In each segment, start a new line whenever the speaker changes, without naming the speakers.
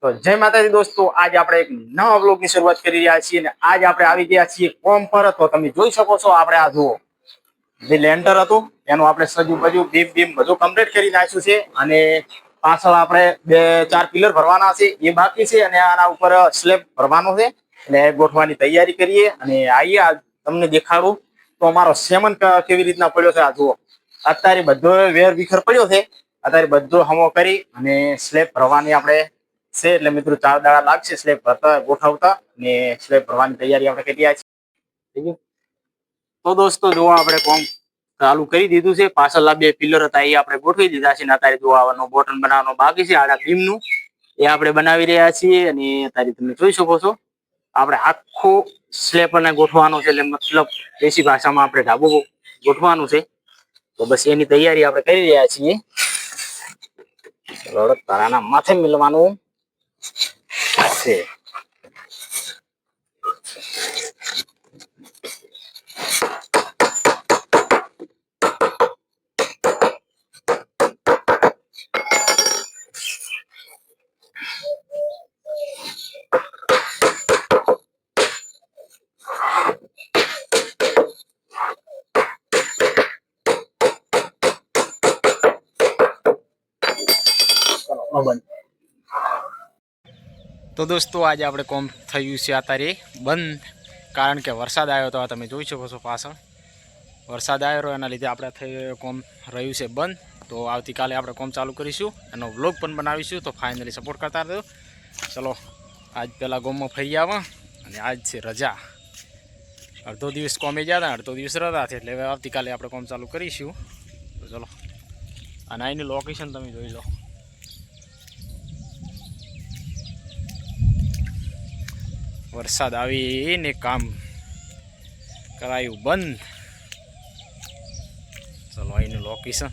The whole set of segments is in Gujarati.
તો જય માતાજી દોસ્તો, આજે આપણે એક નવા વ્લોગની શરૂઆત કરી રહ્યા છીએ અને આજે આપણે આવી ગયા છીએ કોમ પર. તો તમે જોઈ શકો છો, આપણે આ જુઓ જે લેન્ટર હતું એનું આપણે સજુ બજુ બીમ બધું કમ્પ્લીટ કરી નાખ્યું છે અને પાછળ આપણે 2-4 પિલર ભરવાના છે એ બાકી છે અને આના ઉપર સ્લેબ ભરવાનો છે એટલે ગોઠવાની તૈયારી કરીએ અને આઈએ તમને દેખાડું તો અમારો સેમન કેવી રીતના પડ્યો છે. આ જુઓ અત્યારે બધો વેર વિખર પડ્યો છે, અત્યારે બધો હમો કરી અને સ્લેબ ભરવાની આપણે છે. એટલે મિત્રો 4 દાડા લાગશે સ્લેબ ભરતા ગોઠવતા ને સ્લેબ ભરવાની તૈયારી આપણે કરી રહ્યા છીએ. તો દોસ્તો જો આપણે કોમ ચાલુ કરી દીધું છે. પાછળના 2 પિલર હતા એ આપણે ગોઠવી દીધા છે ને અત્યારે જો આવવાનો બોટન બનાવવાનો બાકી છે આડા બીમનું, એ આપણે બનાવી રહ્યા છીએ અને અત્યારે તમે જોઈ શકો છો આપણે આખો સ્લેબ અને ગોઠવાનો છે. એટલે મતલબ દેશી ભાષામાં આપણે ઢાબો ગોઠવાનું છે. તો બસ એની તૈયારી આપણે કરી રહ્યા છીએ. રડત તારાના માથે મિલવાનું છે. તો દોસ્તો આજે આપણે કોમ થયું છે અત્યારે બંધ, કારણ કે વરસાદ આવ્યો તો તમે જોઈ શકો છો પાછળ વરસાદ આવ્યો એના લીધે આપણે કોમ રહ્યું છે બંધ. તો આવતીકાલે આપણે કોમ ચાલુ કરીશું, એનો વ્લોગ પણ બનાવીશું. તો ફાઇનલી સપોર્ટ કરતા રહેજો. ચલો આજ પહેલાં ગોમમાં ફરી આવા અને આજ છે રજા, અડધો દિવસ કોમે ગયા હતા, અડધો દિવસ રજા છે એટલે હવે આવતીકાલે આપણે કોમ ચાલુ કરીશું. તો ચલો, અને અહીંની લોકેશન તમે જોઈ લો. વરસાદ આવીને કામ કરાયું બંધ. ચલો અહીંનું લોકેશન.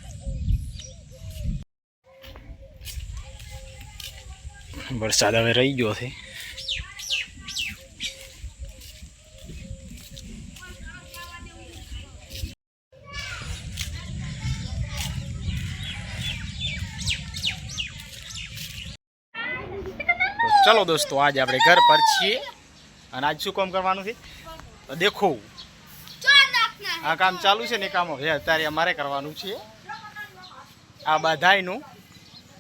વરસાદ હવે રહી ગયો છે. ચલો દોસ્તો, આજે આપણે ઘર પર છીએ અને આજ શું કામ કરવાનું છે તો દેખો. આ કામ ચાલુ છે ને કામ હવે અત્યારે અમારે કરવાનું છે. આ બધાયનું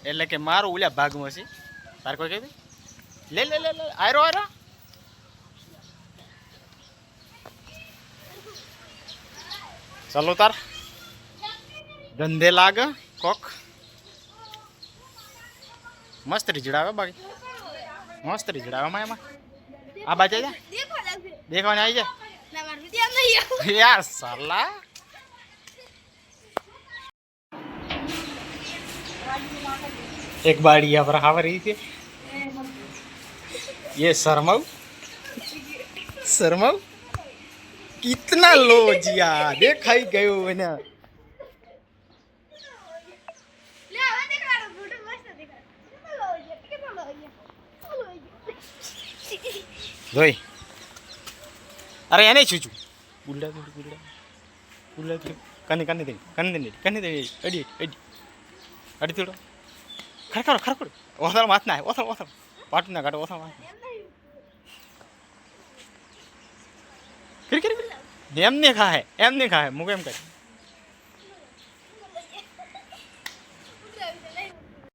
એટલે કે મારું ઓલા ભાગમાં છે. તાર કોઈ કહી લે લે લે લે આયરો આયરો. ચલો તાર ધંધે લાગ કોક મસ્ત રીજડાવે, બાકી મસ્ત રીજડાવે એમાં. આ બાજુ જા દેખવાને આવી જાય યાર સાલા. एक बाड़ी यहाँ पर हवा रही थी ये शर्माऊ शर्माऊ कितना लो जिया देखाई गयो है भाई. अरे यानी छुचू बुल्ला बुल्ला बुल्ला कने कने दे कने दे कने दे अड़ी अड़ी अड़ी थोड़ा खर खर ओथर माथ ना ओथर ओथर पाट ना काट ओथर माथ कर कर एम ने खा है मुके एम कर